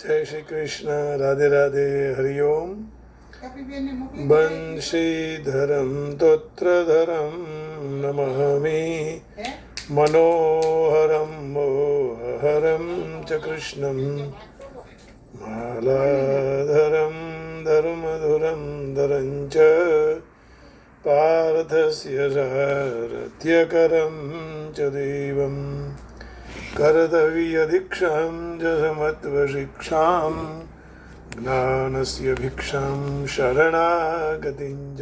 जय श्री कृष्ण, राधे राधे, हरिओम। बंशीधरं तोत्रधरं नमामि, मनोहरं मोहहरं च कृष्णं, मालाधरं धर्मधुरं धरं च पार्थस्य सारथ्यकरं च देवम्, कर्तव्यदीक्षां च समत्वशिक्षां, ज्ञानस्य भिक्षां शरणागतिं च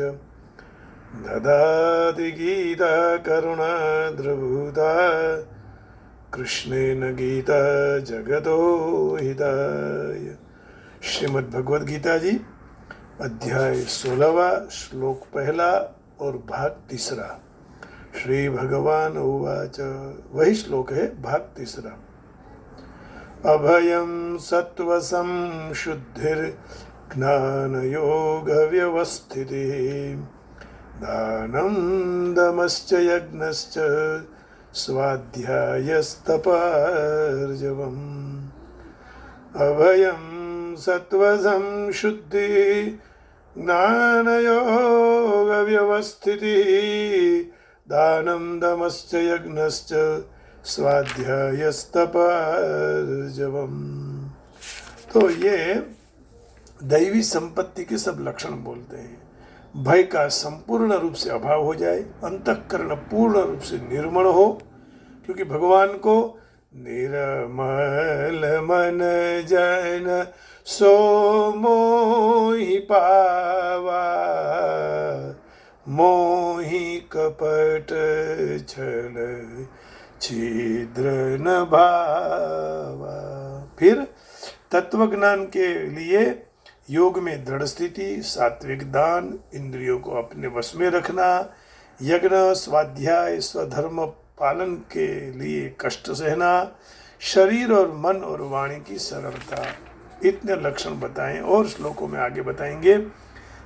ददाति गीता करुणाद्रभूता, कृष्णेन गीता जगतो हिताय। श्रीमद्भगवद गीता जी अध्याय 16वां, श्लोक 1 और भाग 3। श्री भगवान उवाच, वही श्लोक है, भाग 3। अभयं सत्त्वसं शुद्धिर्ज्ञानयोगव्यवस्थितिः, दानं दमश्च यज्ञश्च स्वाध्यायस्तपार्जवम्। अभयं सत्त्वसं शुद्धिः ज्ञानयोगव्यवस्थितिः, दानं दमश्च यज्ञश्च स्वाध्यायस्तपार्जवम्। तो ये दैवी संपत्ति के सब लक्षण बोलते हैं। भय का संपूर्ण रूप से अभाव हो जाए, अंतःकरण पूर्ण रूप से निर्मल हो, क्योंकि भगवान को निर्मल मन जन सो मोहि पावा, मोहि कपट छल छिद्र न भावा। फिर तत्वज्ञान के लिए योग में दृढ़ स्थिति, सात्विक दान, इंद्रियों को अपने वश में रखना, यज्ञ, स्वाध्याय, स्वधर्म पालन के लिए कष्ट सहना, शरीर और मन और वाणी की सरलता, इतने लक्षण बताएं और श्लोकों में आगे बताएंगे।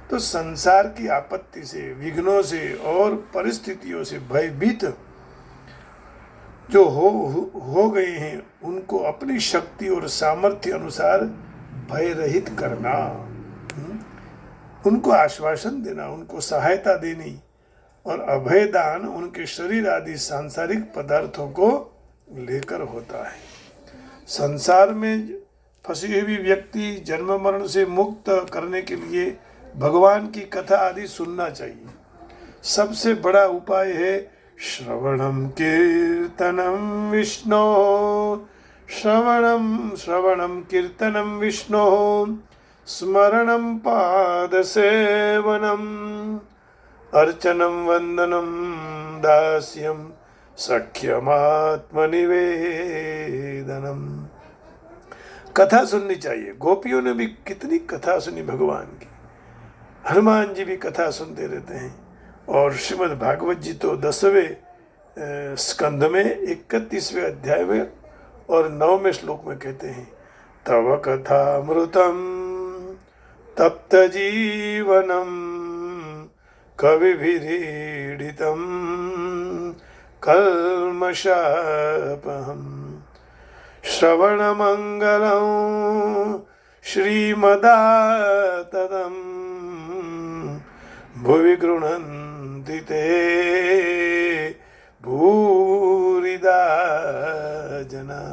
तो संसार की आपत्ति से, विघ्नों से और परिस्थितियों से भयभीत जो हो गए हैं, उनको अपनी शक्ति और सामर्थ्य अनुसार भय रहित करना, उनको आश्वासन देना, उनको सहायता देनी, और अभय दान उनके शरीर आदि सांसारिक पदार्थों को लेकर होता है। संसार में फंसी हुई व्यक्ति जन्म मरण से मुक्त करने के लिए भगवान की कथा आदि सुनना चाहिए। सबसे बड़ा उपाय है श्रवणम कीर्तनम विष्णु, श्रवणम कीर्तनम विष्णु, स्मरणम पादसेवनम, अर्चनम वंदनम दास्यम, सख्यमात्मनिवेदनम। कथा सुननी चाहिए। गोपियों ने भी कितनी कथा सुनी भगवान की, हनुमान जी भी कथा सुनते रहते हैं। और श्रीमद् भागवत जी तो 10वें स्कंध में 31वें अध्याय में और 9वें श्लोक में कहते हैं, तव कथामृतम तप्त जीवनम कविभिरीडितम कल्मषापहम, श्रवणमंगलं श्रीमदाततं, भुवि गृह्णन्ति ते भूरिदा जना।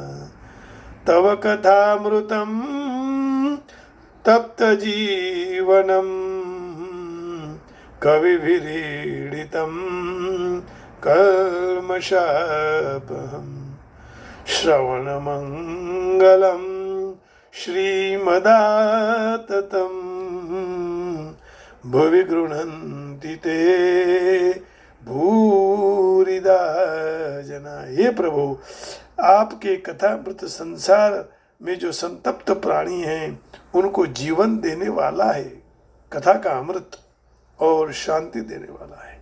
तव कथामृतं तप्तजीवनं कविभिरीडितं कल्मषापहम्, श्रवणमंगलं श्रीमदाततं, भुवि गृह्णन्ति ते भूरिदा जना। हे प्रभु, आपके कथामृत संसार में जो संतप्त प्राणी हैं उनको जीवन देने वाला है, कथा का अमृत, और शांति देने वाला है।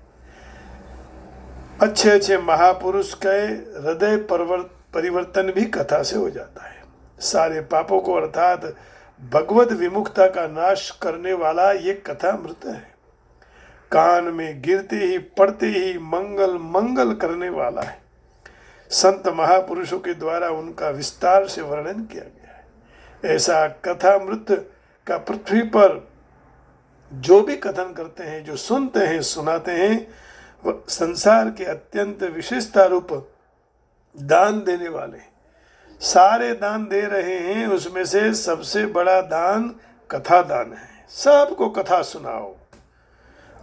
अच्छे अच्छे महापुरुष के हृदय परिवर्तन भी कथा से हो जाता है। सारे पापों को अर्थात भगवत विमुखता का नाश करने वाला ये कथामृत है। कान में गिरते ही पढ़ते ही मंगल मंगल करने वाला है। संत महापुरुषों के द्वारा उनका विस्तार से वर्णन किया गया है। ऐसा कथामृत का पृथ्वी पर जो भी कथन करते हैं, जो सुनते हैं, सुनाते हैं, वह संसार के अत्यंत विशेषता रूप दान देने वाले सारे दान दे रहे हैं। उसमें से सबसे बड़ा दान कथा दान है। सबको कथा सुनाओ,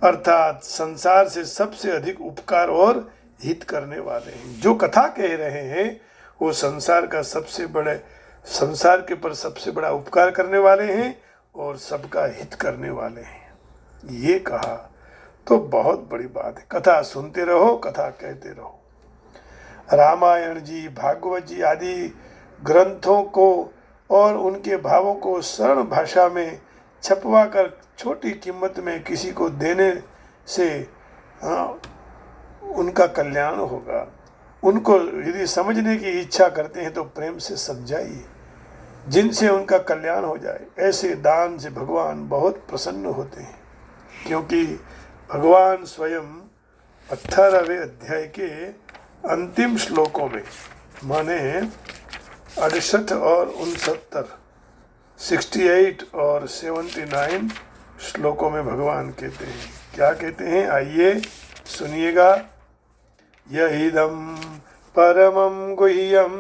अर्थात संसार से सबसे अधिक उपकार और हित करने वाले हैं। जो कथा कह रहे हैं वो संसार के पर सबसे बड़ा उपकार करने वाले हैं और सबका हित करने वाले हैं। ये कहा तो बहुत बड़ी बात है। कथा सुनते रहो, कथा कहते रहो। रामायण जी, भागवत जी आदि ग्रंथों को और उनके भावों को सरल भाषा में छपवा कर छोटी कीमत में किसी को देने से उनका कल्याण होगा। उनको यदि समझने की इच्छा करते हैं तो प्रेम से समझाइए, जिनसे उनका कल्याण हो जाए। ऐसे दान से भगवान बहुत प्रसन्न होते हैं, क्योंकि भगवान स्वयं 18वें अध्याय के अंतिम श्लोकों में, माने 68 और 69, 68 और 79 श्लोकों में भगवान कहते हैं, क्या कहते हैं, आइए सुनिएगा। यहिदं परमं गुह्यं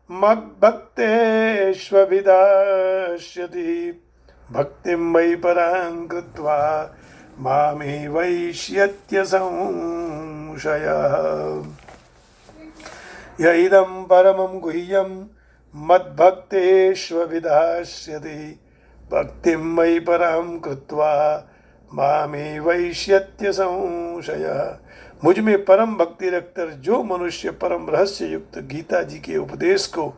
मद्भक्तेष्वभिधास्यति भक्तिं वै परां कृत्वा मामे वैष्यत्य संशयः। यहिदं परमं गुह्यं मद्भक्तेष्वभिधास्यति भक्तिं वै परां कृत्वा मामे वैष्यत्य संशयः। मुझ में परम भक्ति रखकर जो मनुष्य परम रहस्य युक्त गीता जी के उपदेश को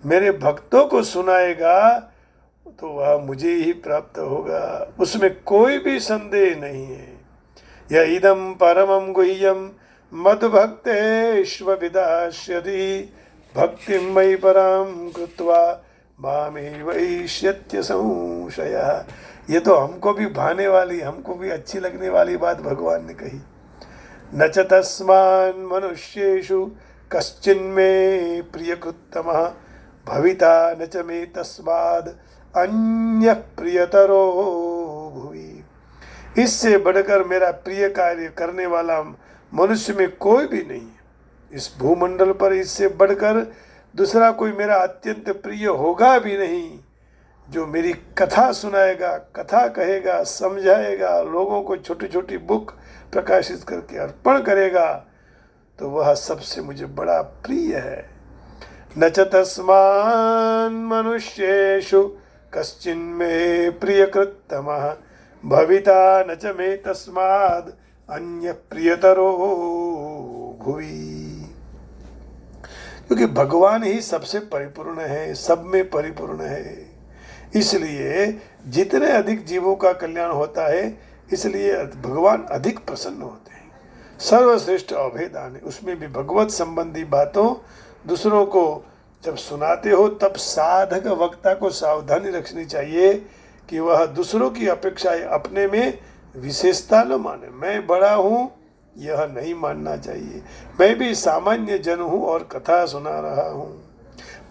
मेरे भक्तों को सुनाएगा तो वह मुझे ही प्राप्त होगा, उसमें कोई भी संदेह नहीं है। यह इदम परमं गुह्यम मद्भक्तेष्वभिधास्यति भक्तिं मयि परां कृत्वा मामे वैष्यत्य संशयः। ये तो हमको भी भाने वाली, हमको भी अच्छी लगने वाली बात भगवान ने कही। न च तस्मान् मनुष्येषु कश्चिन्मे प्रियकृत्तमः भविता न च मे तस्माद् अन्यः प्रियतरो भुवि। इससे बढ़कर मेरा प्रिय कार्य करने वाला मनुष्य में कोई भी नहीं है। इस भूमंडल पर इससे बढ़कर दूसरा कोई मेरा अत्यंत प्रिय होगा भी नहीं। जो मेरी कथा सुनाएगा, कथा कहेगा, समझाएगा, लोगों को छोटी छोटी बुक प्रकाशित करके अर्पण करेगा, तो वह सबसे मुझे बड़ा प्रिय है। न च तस्मान् मनुष्येषु कश्चिन्मे प्रियकृत्तमः भविता न च मे तस्माद् अन्य प्रियतरो भुवि। क्योंकि भगवान ही सबसे परिपूर्ण है, सब में परिपूर्ण है। इसलिए जितने अधिक जीवों का कल्याण होता है, इसलिए भगवान अधिक प्रसन्न होते हैं। सर्वश्रेष्ठ अभेदान है, उसमें भी भगवत संबंधी बातों दूसरों को जब सुनाते हो तब साधक वक्ता को सावधानी रखनी चाहिए कि वह दूसरों की अपेक्षा अपने में विशेषता न माने। मैं बड़ा हूँ यह नहीं मानना चाहिए, मैं भी सामान्य जन हूँ और कथा सुना रहा हूँ,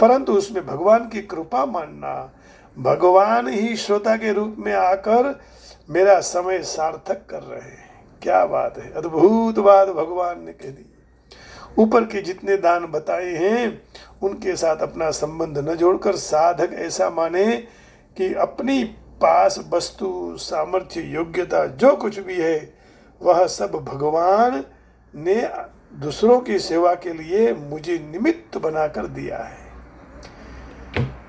परंतु उसमें भगवान की कृपा मानना। भगवान ही श्रोता के रूप में आकर मेरा समय सार्थक कर रहे हैं। क्या बात है, अद्भुत बात भगवान ने कह दी। ऊपर के जितने दान बताए हैं उनके साथ अपना संबंध न जोड़कर साधक ऐसा माने कि अपनी पास वस्तु, सामर्थ्य, योग्यता जो कुछ भी है वह सब भगवान ने दूसरों की सेवा के लिए मुझे निमित्त बनाकर दिया है।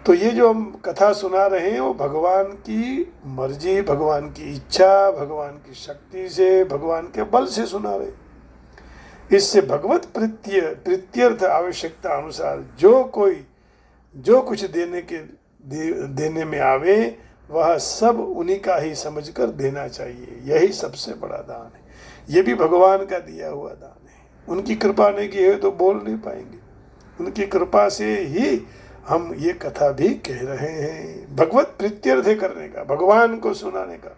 तो ये जो हम कथा सुना रहे हैं वो भगवान की मर्जी, भगवान की इच्छा, भगवान की शक्ति से, भगवान के बल से सुना रहे। इससे भगवत प्रीत्यर्थ आवश्यकता अनुसार जो कुछ देने में आवे वह सब उन्हीं का ही समझकर देना चाहिए। यही सबसे बड़ा दान है। ये भी भगवान का दिया हुआ दान है। उनकी कृपा नहीं की है तो बोल नहीं पाएंगे। उनकी कृपा से ही हम ये कथा भी कह रहे हैं। भगवत प्रीत्यर्थ करने का, भगवान को सुनाने का।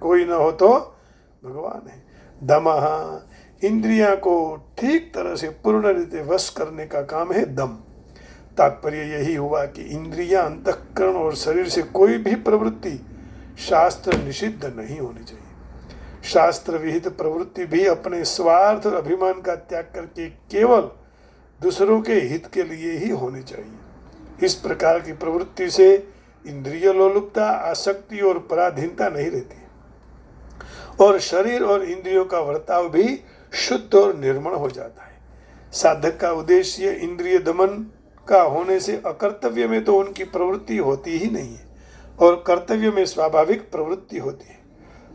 कोई ना हो तो भगवान है। दमः, इंद्रियां को ठीक तरह से पूर्ण रीते वश करने का काम है दम। तात्पर्य यही हुआ कि इंद्रियां, अंतःकरण और शरीर से कोई भी प्रवृत्ति शास्त्र निषिद्ध नहीं होनी चाहिए। शास्त्र विहित प्रवृत्ति भी अपने स्वार्थ और अभिमान का त्याग करके केवल दूसरों के हित के लिए ही होनी चाहिए। इस प्रकार की प्रवृत्ति से इंद्रिय लोलुपता, आसक्ति और पराधीनता नहीं रहती और शरीर और इंद्रियों का वर्ताव भी शुद्ध और निर्मल हो जाता है। साधक का उद्देश्य इंद्रिय दमन का होने से अकर्तव्य में तो उनकी प्रवृत्ति होती ही नहीं है और कर्तव्य में स्वाभाविक प्रवृत्ति होती है,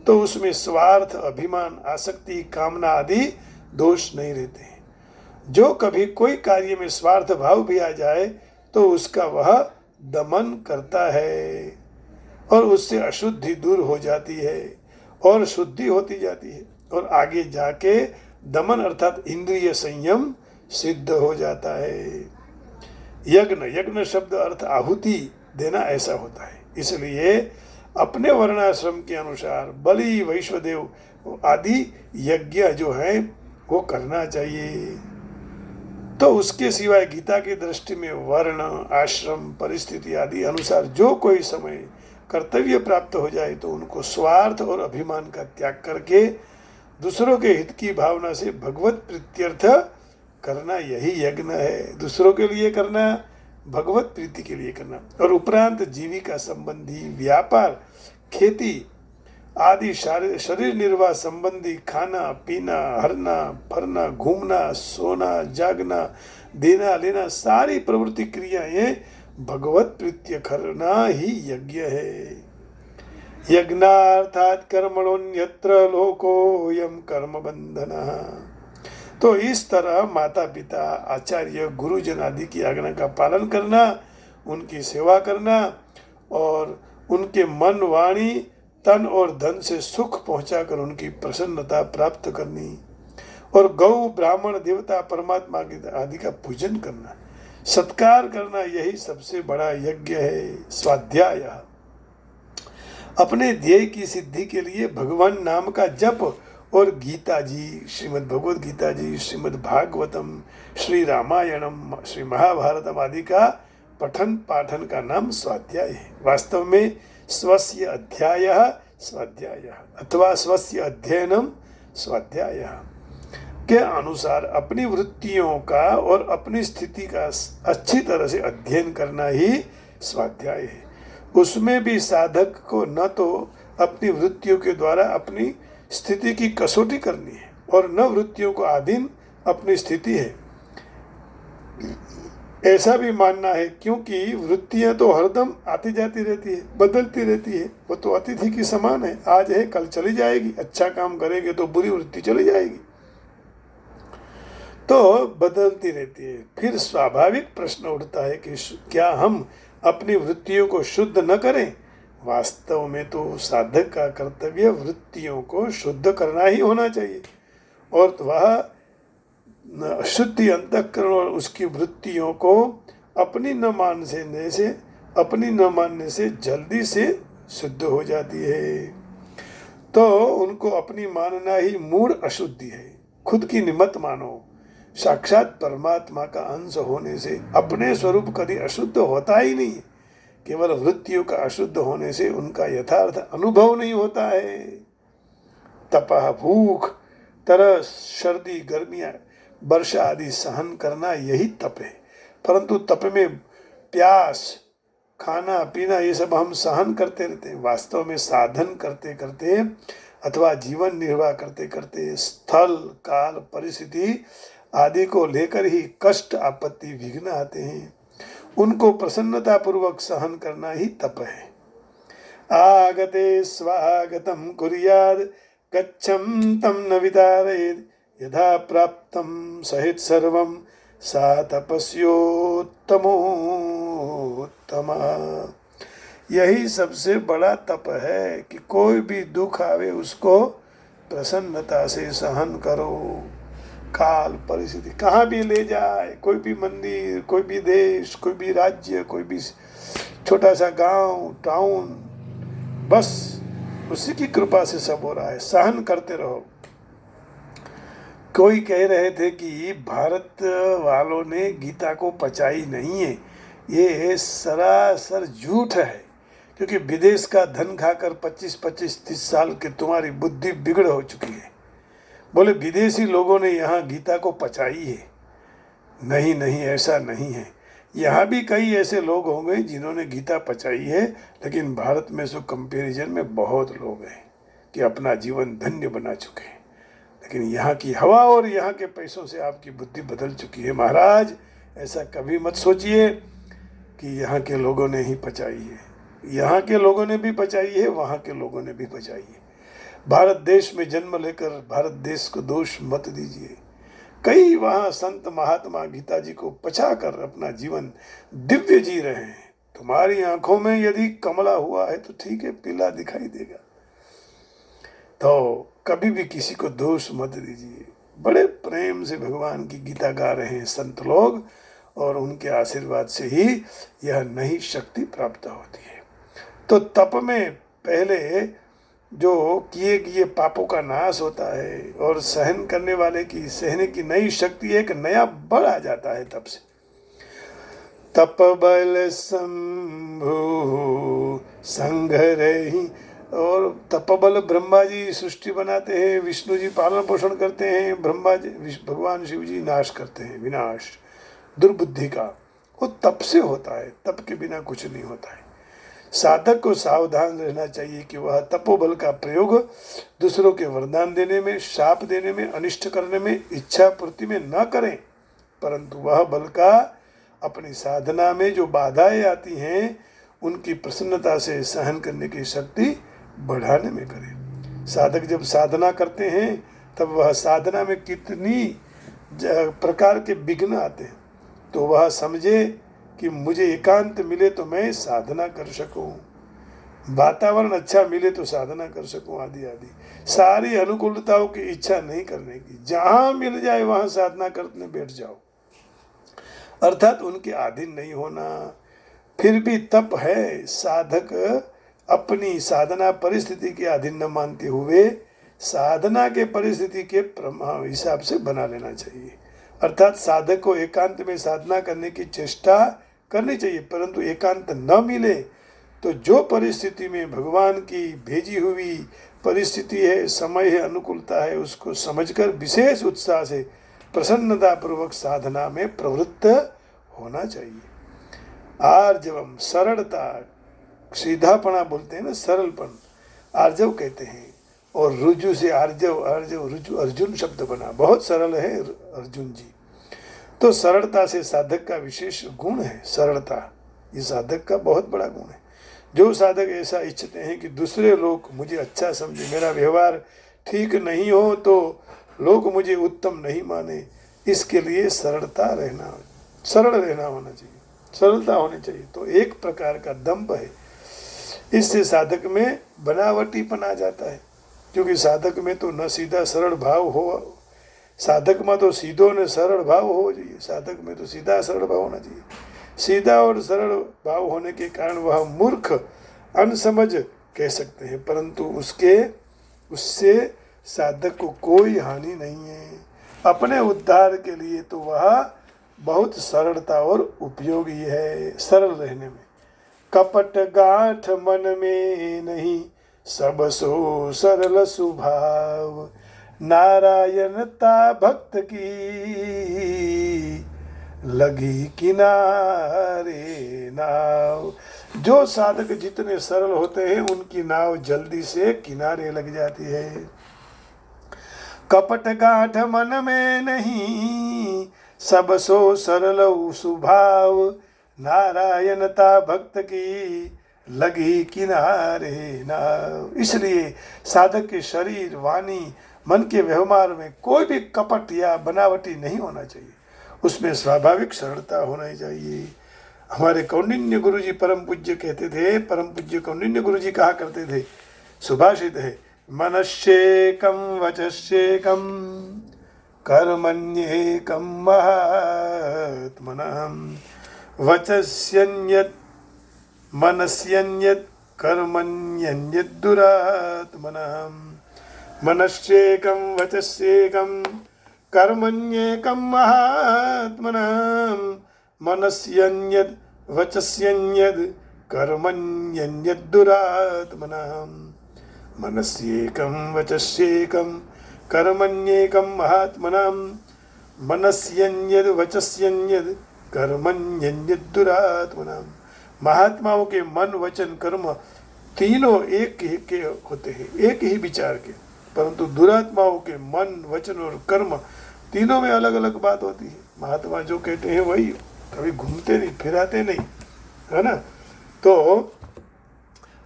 तो उसमें स्वार्थ, अभिमान, आसक्ति, कामना आदि दोष नहीं रहते हैं। जो कभी कोई कार्य में स्वार्थ भाव भी आ जाए तो उसका वह दमन करता है और उससे अशुद्धि दूर हो जाती है और शुद्धि होती जाती है और आगे जाके दमन अर्थात इंद्रिय संयम सिद्ध हो जाता है। यज्ञ शब्द अर्थ आहुति देना ऐसा होता है, इसलिए अपने वर्णाश्रम के अनुसार बलि, वैश्वदेव आदि यज्ञ जो है वो करना चाहिए। तो उसके सिवाय गीता की दृष्टि में वर्ण, आश्रम, परिस्थिति आदि अनुसार जो कोई समय कर्तव्य प्राप्त हो जाए तो उनको स्वार्थ और अभिमान का त्याग करके दूसरों के हित की भावना से भगवत प्रीत्यर्थ करना, यही यज्ञ है। दूसरों के लिए करना, भगवत प्रीति के लिए करना और उपरांत जीविका संबंधी व्यापार, खेती आदि शरीर निर्वाह संबंधी खाना पीना, हरना फरना, घूमना, सोना, जागना, देना लेना सारी प्रवृत्ति क्रियाएं भगवत प्रीत्य करना ही यज्ञ है। यज्ञार्थात कर्मणोन्यत्र लोकोयम कर्म बंधनः। तो इस तरह माता पिता, आचार्य, गुरुजन आदि की आज्ञा का पालन करना, उनकी सेवा करना और उनके मन, वाणी, तन और धन से सुख पहुंचाकर उनकी प्रसन्नता प्राप्त करनी और गौ, ब्राह्मण, देवता, परमात्मा आदि का पूजन करना, सत्कार करना, यही सबसे बड़ा यज्ञ है। स्वाध्याय अपने ध्येय की सिद्धि के लिए भगवान नाम का जप और गीता जी, श्रीमद् भगवद गीता जी, श्रीमद् भागवतम, श्री रामायणम, श्री महाभारतम आदि का पठन पाठन का नाम स्वाध्याय है। वास्तव में स्वस्य अध्यायः स्वाध्यायः अथवा स्वस्य अध्ययनम स्वाध्यायः के अनुसार अपनी वृत्तियों का और अपनी स्थिति का अच्छी तरह से अध्ययन करना ही स्वाध्याय है। उसमें भी साधक को न तो अपनी वृत्तियों के द्वारा अपनी स्थिति की कसौटी करनी है और न वृत्तियों को अधीन अपनी स्थिति है, ऐसा भी मानना है, क्योंकि वृत्तियां तो हरदम आती जाती रहती है, बदलती रहती है। वो तो अतिथि की समान है, आज है कल चली जाएगी। अच्छा काम करेंगे तो बुरी वृत्ति चली जाएगी, तो बदलती रहती है। फिर स्वाभाविक प्रश्न उठता है कि क्या हम अपनी वृत्तियों को शुद्ध न करें? वास्तव में तो साधक का कर्तव्य वृत्तियों को शुद्ध करना ही होना चाहिए और वह शुद्धि अंतःकरण और उसकी वृत्तियों को अपनी न मानने से जल्दी से शुद्ध हो जाती है। तो उनको अपनी मानना ही मूढ़ अशुद्धि है। खुद की निमत मानो। साक्षात परमात्मा का अंश होने से अपने स्वरूप कभी अशुद्ध होता ही नहीं। केवल वृत्तियों का अशुद्ध होने से उनका यथार्थ अनुभव नहीं होता है। तपह, भूख, तरस, सर्दी, गर्मियाँ, वर्षा आदि सहन करना यही तप है। परंतु तप में प्यास, खाना पीना ये सब हम सहन करते रहते हैं। वास्तव में साधन करते करते अथवा जीवन निर्वाह करते करते स्थल, काल, परिस्थिति आदि को लेकर ही कष्ट, आपत्ति, विघ्न आते हैं। उनको प्रसन्नता पूर्वक सहन करना ही तप है। आगते स्वागतम कुर्याद, गच्छं तं न वितारयेत्, यथा प्राप्तं सहित सर्वं सा तपस्योत्तमोत्तम। यही सबसे बड़ा तप है कि कोई भी दुख आवे उसको प्रसन्नता से सहन करो। काल, परिस्थिति कहाँ भी ले जाए, कोई भी मंदिर, कोई भी देश, कोई भी राज्य, कोई भी छोटा सा गांव, टाउन, बस उसी की कृपा से सब हो रहा है। सहन करते रहो। कोई कह रहे थे कि भारत वालों ने गीता को पचाई नहीं है, ये सरासर झूठ है, क्योंकि विदेश का धन खाकर 25-25-30 साल के तुम्हारी बुद्धि बिगड़ हो चुकी है। बोले विदेशी लोगों ने यहाँ गीता को पचाई है। नहीं नहीं, ऐसा नहीं है। यहाँ भी कई ऐसे लोग होंगे जिन्होंने गीता पचाई है, लेकिन भारत में सो कंपैरिजन में बहुत लोग हैं कि अपना जीवन धन्य बना चुके हैं। लेकिन यहाँ की हवा और यहाँ के पैसों से आपकी बुद्धि बदल चुकी है। महाराज, ऐसा कभी मत सोचिए कि यहाँ के लोगों ने ही पचाई है। यहाँ के लोगों ने भी पचाई है, वहाँ के लोगों ने भी पचाई है। भारत देश में जन्म लेकर भारत देश को दोष मत दीजिए। कई वहाँ संत महात्मा गीता जी को पचा कर अपना जीवन दिव्य जी रहे हैं। तुम्हारी आंखों में यदि कमला हुआ है तो ठीक है, पीला दिखाई देगा। तो कभी भी किसी को दोष मत दीजिए। बड़े प्रेम से भगवान की गीता गा रहे हैं संत लोग, और उनके आशीर्वाद से ही यह नई शक्ति प्राप्त होती है। तो तप में पहले जो किए पापों का नाश होता है, और सहन करने वाले की सहने की नई शक्ति, एक नया बल आ जाता है तप से। तप बल शंभु संघरहि, और तप बल ब्रह्मा जी सृष्टि बनाते हैं, विष्णु जी पालन पोषण करते हैं, ब्रह्मा जी भगवान शिव जी नाश करते हैं, विनाश दुर्बुद्धि का वो तप से होता है। तप के बिना कुछ नहीं होता है। साधक को सावधान रहना चाहिए कि वह तपोबल का प्रयोग दूसरों के वरदान देने में, शाप देने में, अनिष्ट करने में, इच्छा पूर्ति में न करें, परंतु वह बल का अपनी साधना में जो बाधाएं आती हैं उनकी प्रसन्नता से सहन करने की शक्ति बढ़ाने में करें। साधक जब साधना करते हैं तब वह साधना में कितनी प्रकार के विघ्न आते हैं, तो वह समझे कि मुझे एकांत मिले तो मैं साधना कर सकूं, वातावरण अच्छा मिले तो साधना कर सकूं, आदि आदि सारी अनुकूलताओं की इच्छा नहीं करने की। जहां मिल जाए वहां साधना करने बैठ जाओ, अर्थात उनके अधीन नहीं होना। फिर भी तप है, साधक अपनी साधना परिस्थिति के अधीन न मानते हुए साधना के परिस्थिति के हिसाब से बना लेना चाहिए। अर्थात साधक को एकांत में साधना करने की चेष्टा करनी चाहिए, परंतु एकांत न मिले तो जो परिस्थिति में भगवान की भेजी हुई परिस्थिति है, समय है, अनुकूलता है, उसको समझकर विशेष उत्साह से प्रसन्नता पूर्वक साधना में प्रवृत्त होना चाहिए। आर्जवम, सरलता, सीधापना बोलते हैं ना, सरलपन आर्जव कहते हैं, और रुजु से आर्जव, आर्जव रुजु अर्जुन शब्द बना, बहुत सरल है अर्जुन जी। तो सरलता से साधक का विशेष गुण है। सरलता ये साधक का बहुत बड़ा गुण है। जो साधक ऐसा इच्छते हैं कि दूसरे लोग मुझे अच्छा समझे, मेरा व्यवहार ठीक नहीं हो तो लोग मुझे उत्तम नहीं माने, इसके लिए सरल रहना होना चाहिए, सरलता होनी चाहिए। तो एक प्रकार का दंभ है, इससे साधक में बनावटीपन आ जाता है, क्योंकि साधक में तो न सीधा सरल भाव हो, साधक में तो सीधो ने सरल भाव हो चाहिए, साधक में तो सीधा सरल भाव होना चाहिए। सीधा और सरल भाव होने के कारण वह मूर्ख, अनसमझ कह सकते हैं, परंतु उससे साधक को कोई हानि नहीं है। अपने उद्धार के लिए तो वह बहुत सरलता और उपयोगी है, सरल रहने में। कपट गांठ मन में नहीं, सब सो सरल स्वभाव, नारायणता भक्त की लगी किनारे नाव। जो साधक जितने सरल होते हैं उनकी नाव जल्दी से किनारे लग जाती है। कपट गांठ मन में नहीं, सब सो सरल स्वभाव, नारायणता भक्त की लगी किनारे नाव। इसलिए साधक के शरीर, वाणी, मन के व्यवहार में कोई भी कपट या बनावटी नहीं होना चाहिए, उसमें स्वाभाविक सरलता होना चाहिए। हमारे कौंडिन्य गुरु जी परम पूज्य कहते थे, परम पूज्य कौंडिन्य गुरु जी कहा करते थे, सुभाषित है, मनश्चेकम वचश्चेकम कर्मण्येकम महात्मनाम्, वचस्यन्यत् मनस्यन्यत् कर्मण्यन्यत् दुरात्मनाम्। मनश्चेकं वचस्येकं कर्मण्येकं महात्मनाम्, मनस्यन्यत् वचस्यन्यद् कर्मण्यन्यद्दुरात्मनाम् मनस्येकं वचस्येकं कर्मण्येकं महात्मनाम् मनस्यन्यद् वचस्यन्यद् कर्मण्यन्यद्दुरात्मनाम्। महात्माओं के मन वचन कर्म तीनों एक ही के होते हैं, एक ही विचार के, परंतु दुरात्माओं के मन वचन और कर्म तीनों में अलग अलग बात होती है। महात्मा जो कहते हैं वही, कभी घूमते नहीं फिराते नहीं, है ना। तो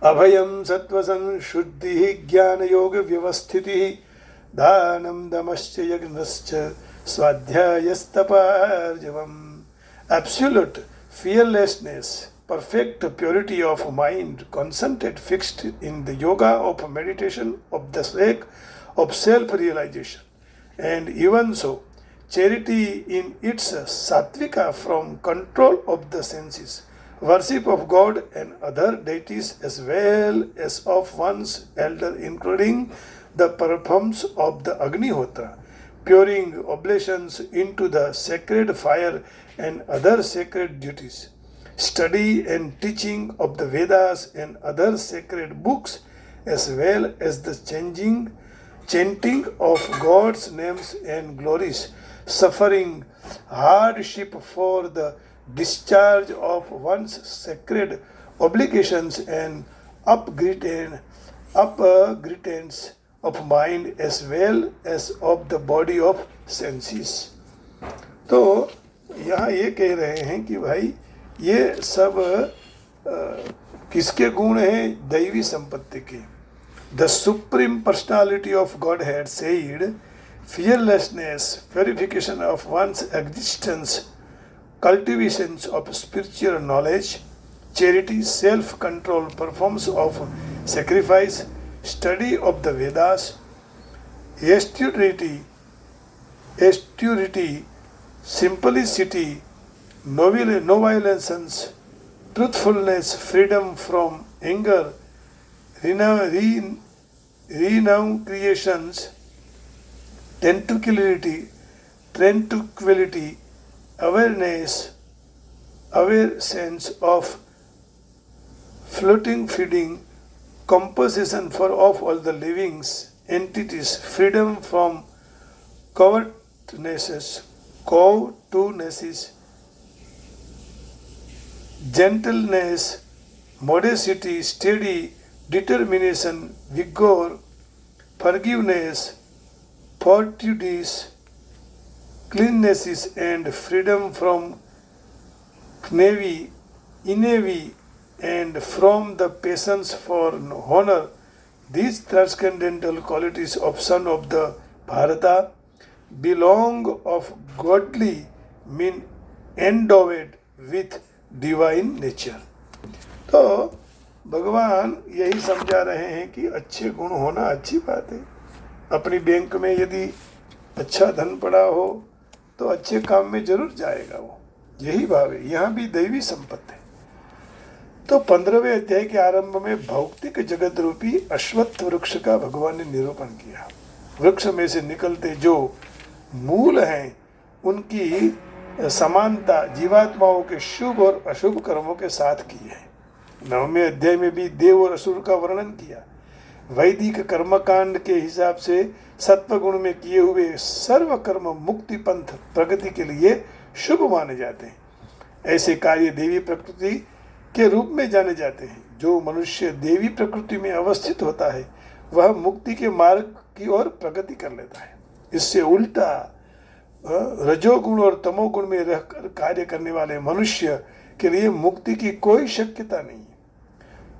अभयम सत्व संशुद्धि ज्ञान योग व्यवस्थिति दानम दमश्च यज्ञश्च स्वाध्यायस्तपार्जवम। Absolute fearlessness, perfect purity of mind, concentrated, fixed in the yoga of meditation of the sake of self-realization. And even so, charity in its sattvika from control of the senses, worship of God and other deities as well as of one's elder, including the performance of the Agnihotra, pouring oblations into the sacred fire and other sacred duties, study and teaching of the Vedas and other sacred books, as well as the chanting of God's names and glories, suffering hardship for the discharge of one's sacred obligations and upgrades of mind as well as of the body of senses। तो यहाँ ये कह रहे हैं कि भाई ये सब किसके गुण हैं? दैवी संपत्ति के। The supreme personality of God had said fearlessness, purification of one's existence, cultivations of spiritual knowledge, charity, self-control, performance of sacrifice, study of the Vedas, austerity, simplicity, noviolence, truthfulness, freedom from anger, renunciations, tranquility, aware sense of floating feeding, compensation for of all the living entities, freedom from covetousness, gentleness, modesty, steady determination, vigor, forgiveness, fortitude, cleanliness, and freedom from envy, and from the patience for honor. These transcendental qualities of son of the Bharata belong of godly mean endowed with divine nature। तो भगवान यही समझा रहे हैं कि अच्छे गुण होना अच्छी बात है। अपनी बैंक में यदि अच्छा धन पड़ा हो तो अच्छे काम में जरूर जाएगा वो, यही भाव है। यहाँ भी दैवी संपत्ति है। तो 15वें अध्याय के आरंभ में भौतिक जगत रूपी अश्वत्थ वृक्ष का भगवान ने निरूपण किया। वृक्ष में से निकलते जो मूल हैं उनकी समानता जीवात्माओं के शुभ और अशुभ कर्मों के साथ की है। 9वें अध्याय में भी देव और असुर का वर्णन किया। वैदिक कर्मकांड के हिसाब से सत्व गुण में किए हुए सर्व कर्म मुक्ति पंथ प्रगति के लिए शुभ माने जाते हैं। ऐसे कार्य देवी प्रकृति के रूप में जाने जाते हैं। जो मनुष्य देवी प्रकृति में अवस्थित होता है वह मुक्ति के मार्ग की ओर प्रगति कर लेता है। इससे उल्टा रजोगुण और तमोगुण में रहकर कार्य करने वाले मनुष्य के लिए मुक्ति की कोई शक्यता नहीं है।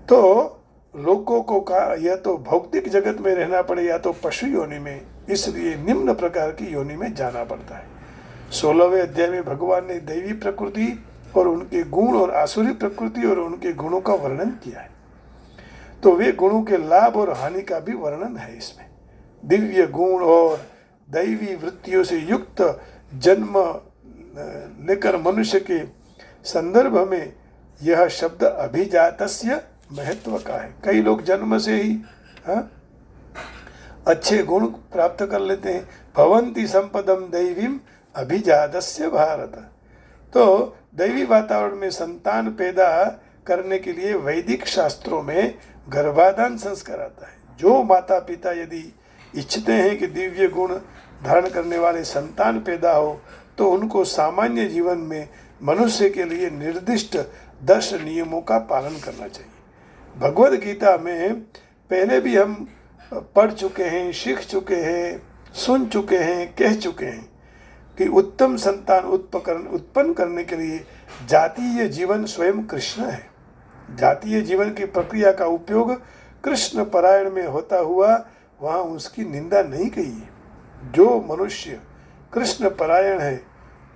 तो लोगों को या तो भौतिक जगत में रहना पड़े या तो पशु योनि में, इसलिए निम्न प्रकार की योनि में जाना पड़ता है। 16वें अध्याय में भगवान ने दैवी प्रकृति और उनके गुण और आसुरी प्रकृति और उनके गुणों का वर्णन किया है। तो वे गुणों के लाभ और हानि का भी वर्णन है इसमें। दिव्य गुण और दैवी वृत्तियों से युक्त जन्म लेकर मनुष्य के संदर्भ में यह शब्द अभिजातस्य महत्व का है। कई लोग जन्म से ही अच्छे गुण प्राप्त कर लेते हैं। भवन्ति संपदम दैवीम अभिजातस्य भारत। तो दैवी वातावरण में संतान पैदा करने के लिए वैदिक शास्त्रों में गर्भाधान संस्कार आता है। जो माता पिता यदि इच्छते हैं कि दिव्य गुण धारण करने वाले संतान पैदा हो तो उनको सामान्य जीवन में मनुष्य के लिए निर्दिष्ट 10 नियमों का पालन करना चाहिए। भगवद गीता में पहले भी हम पढ़ चुके हैं, सीख चुके हैं, सुन चुके हैं, कह चुके हैं कि उत्तम संतान उत्पन्न करने के लिए जातीय जीवन स्वयं कृष्ण है। जातीय जीवन की प्रक्रिया का उपयोग कृष्ण परायण में होता हुआ वहाँ उसकी निंदा नहीं कही है। जो मनुष्य कृष्ण परायण है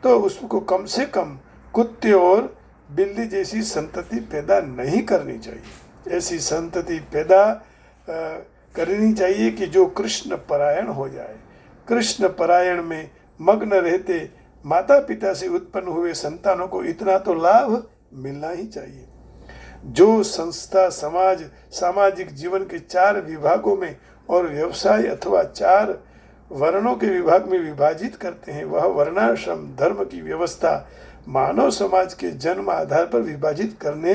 तो उसको कम से कम कुत्ते और बिल्ली जैसी संतति पैदा नहीं करनी चाहिए। ऐसी संतति पैदा करनी चाहिए कि जो कृष्ण परायण हो जाए। कृष्ण परायण में मग्न रहते माता पिता से उत्पन्न हुए संतानों को इतना तो लाभ मिलना ही चाहिए। जो संस्था समाज सामाजिक जीवन के 4 विभागों में और व्यवसाय अथवा 4 वर्णों के विभाग में विभाजित करते हैं वह वर्णाश्रम धर्म की व्यवस्था मानव समाज के जन्म आधार पर विभाजित करने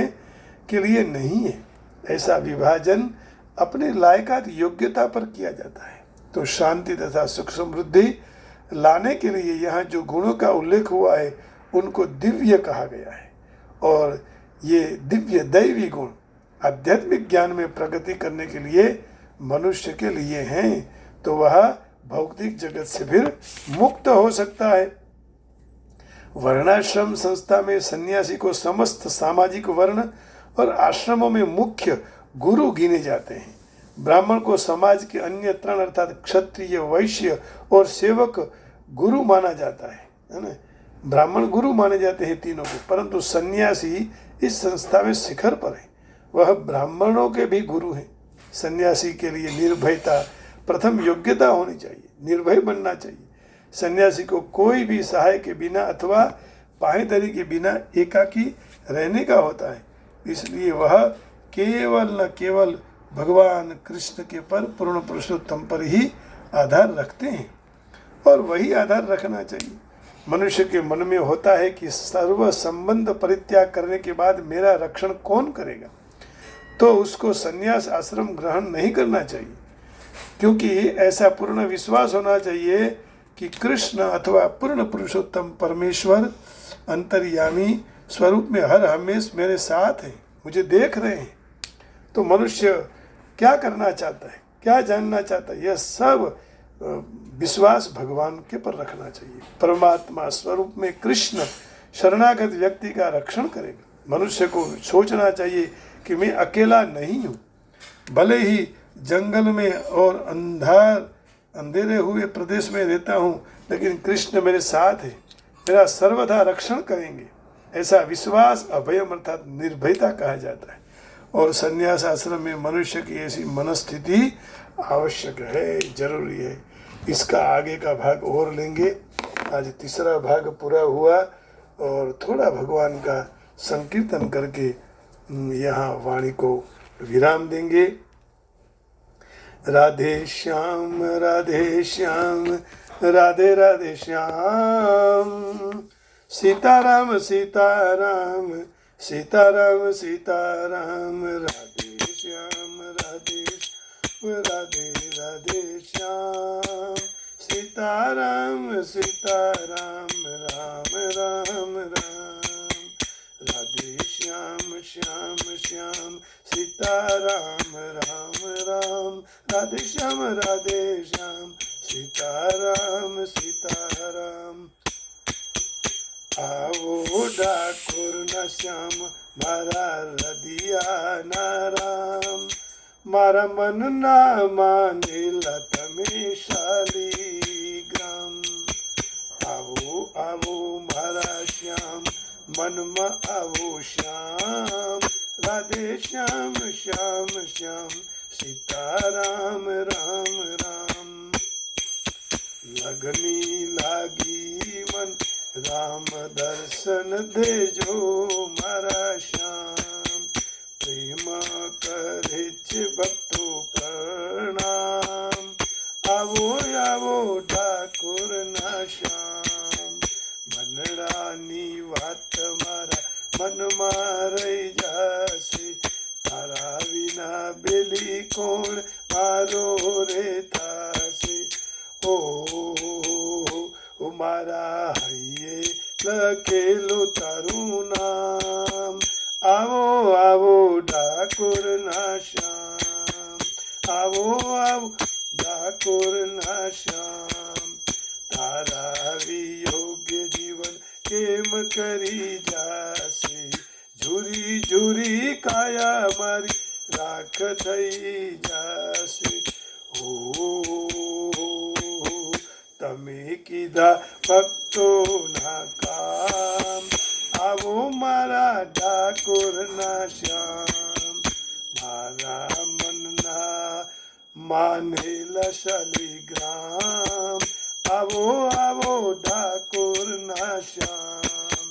के लिए नहीं है। ऐसा विभाजन अपने लायकात योग्यता पर किया जाता है। तो शांति तथा सुख समृद्धि लाने के लिए यहाँ जो गुणों का उल्लेख हुआ है उनको दिव्य कहा गया है और ये दिव्य दैवी गुण आध्यात्मिक ज्ञान में प्रगति करने के लिए मनुष्य के लिए हैं तो वह भौतिक जगत से फिर मुक्त हो सकता है। वर्णाश्रम संस्था में सन्यासी को समस्त सामाजिक वर्ण और आश्रमों में मुख्य गुरु गिने जाते हैं। ब्राह्मण को समाज के अन्य 3 अर्थात क्षत्रिय वैश्य और सेवक गुरु माना जाता है ना। ब्राह्मण गुरु माने जाते हैं तीनों को, परंतु सन्यासी इस संस्था में शिखर पर है। वह ब्राह्मणों के भी गुरु हैं। सन्यासी के लिए निर्भयता प्रथम योग्यता होनी चाहिए, निर्भय बनना चाहिए। सन्यासी को कोई भी सहाय के बिना अथवा पाहेदारी के बिना एकाकी रहने का होता है। इसलिए वह केवल न केवल भगवान कृष्ण के पर पूर्ण पुरुषोत्तम पर ही आधार रखते हैं और वही आधार रखना चाहिए। मनुष्य के मन में होता है कि सर्व संबंध परित्याग करने के बाद मेरा रक्षण कौन करेगा, तो उसको संन्यास आश्रम ग्रहण नहीं करना चाहिए, क्योंकि ऐसा पूर्ण विश्वास होना चाहिए कि कृष्ण अथवा पूर्ण पुरुषोत्तम परमेश्वर अंतर्यामी स्वरूप में हर हमेश मेरे साथ हैं, मुझे देख रहे हैं। तो मनुष्य क्या करना चाहता है, क्या जानना चाहता है, यह सब विश्वास भगवान के पर रखना चाहिए। परमात्मा स्वरूप में कृष्ण शरणागत व्यक्ति का रक्षण करेगा। मनुष्य को सोचना चाहिए कि मैं अकेला नहीं हूँ, भले ही जंगल में और अंधेरे हुए प्रदेश में रहता हूँ, लेकिन कृष्ण मेरे साथ है, मेरा सर्वथा रक्षण करेंगे। ऐसा विश्वास अभयम अर्थात निर्भयता कहा जाता है। और संन्यास आश्रम में मनुष्य की ऐसी मनस्थिति आवश्यक है, जरूरी है। इसका आगे का भाग और लेंगे। आज तीसरा भाग पूरा हुआ और थोड़ा भगवान का संकीर्तन करके यहाँ वाणी को विराम देंगे। राधे श्याम राधे श्याम राधे राधे श्याम, सीताराम सीताराम सीताराम सीताराम, राधे श्याम राधे राधे राधे श्याम, सीताराम सीताराम राम राम राम, राधे श्याम श्याम श्याम सीताराम राम राम, राधे श्याम सीताराम सीताराम। आवो डाकुर न श्याम मारा रदिया नाराम, मारा मन ना माने लत में शालीग्राम। आवो आवो मारा श्याम मन में आवो श्याम, राधे श्याम श्याम श्याम सीताराम राम राम। लगनी लागी मन राम दर्शन देजो मारा श्याम, प्रेम करे भक्तो प्रणाम। आवो आवो ठाकुर ना श्याम, मनडानी वात મનમાં રહી જશે, તારા વિના બેલી કોણ મારો રે થશે. ઓ મારા હૈયે લખેલું તારું નામ, આવો આવો ડાકોરના શ્યામ, આવો આવો ડાકોરના શ્યામ. તારા વિયોગ્ય જીવન કેમ કરી જાશે, ઝુરી ઝુરી કાયા મારી રાખ થઈ જાશે. ઓ તમે કીધા ભક્તોના કામ, આવો મારા ડાકોરના શ્યામ. મારા મનના માનેલા શાલિગ્રામ, આવો આવો ડાકોરના શ્યામ.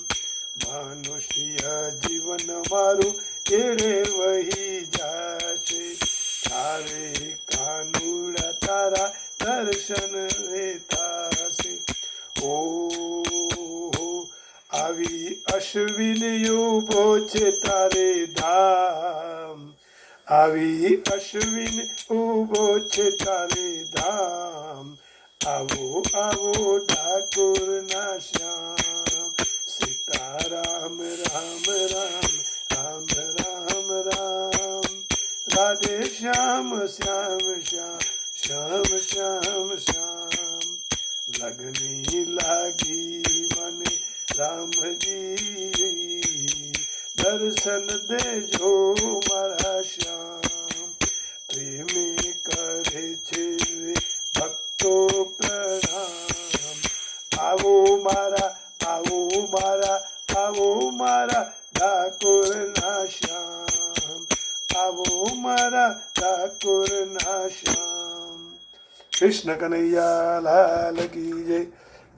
મનુષ્ય જીવન મારું એળે વહી જશે, તારે કાનુડા તારા દર્શન રે થશે. ઓ આવી અશ્વિન ઉભો છે તારે ધામ, આવી અશ્વિન ઉભો છે તારે ધામ. આવો આવો ડાકોરના શ્યામ. સીતારામ રામ રામ રામ રામ રામ, રાધે શ્યામ શ્યામ શ્યામ શ્યામ શ્યામ શ્યામ. લગની લાગી મને રામજી, દર્શન દેજો મારા શ્યામ. પ્રેમે કરે છે ભક્તો પ્રણામ, આવો મારા આવો મારા આવો મારા ડાકોરના શ્યામ, આવો મારા ડાકોરના શ્યામ. कृष्ण कन्हैया लाल की जय,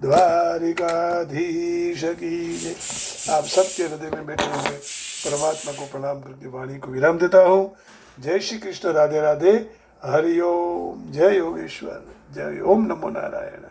द्वारिकाधीश की जय. आप सबके हृदय में बैठे हुए परमात्मा को प्रणाम करके वाणी को विराम देता हूँ. जय श्री कृष्ण, राधे राधे, हरि ओम, जय योगेश्वर, जय ओम नमो नारायण.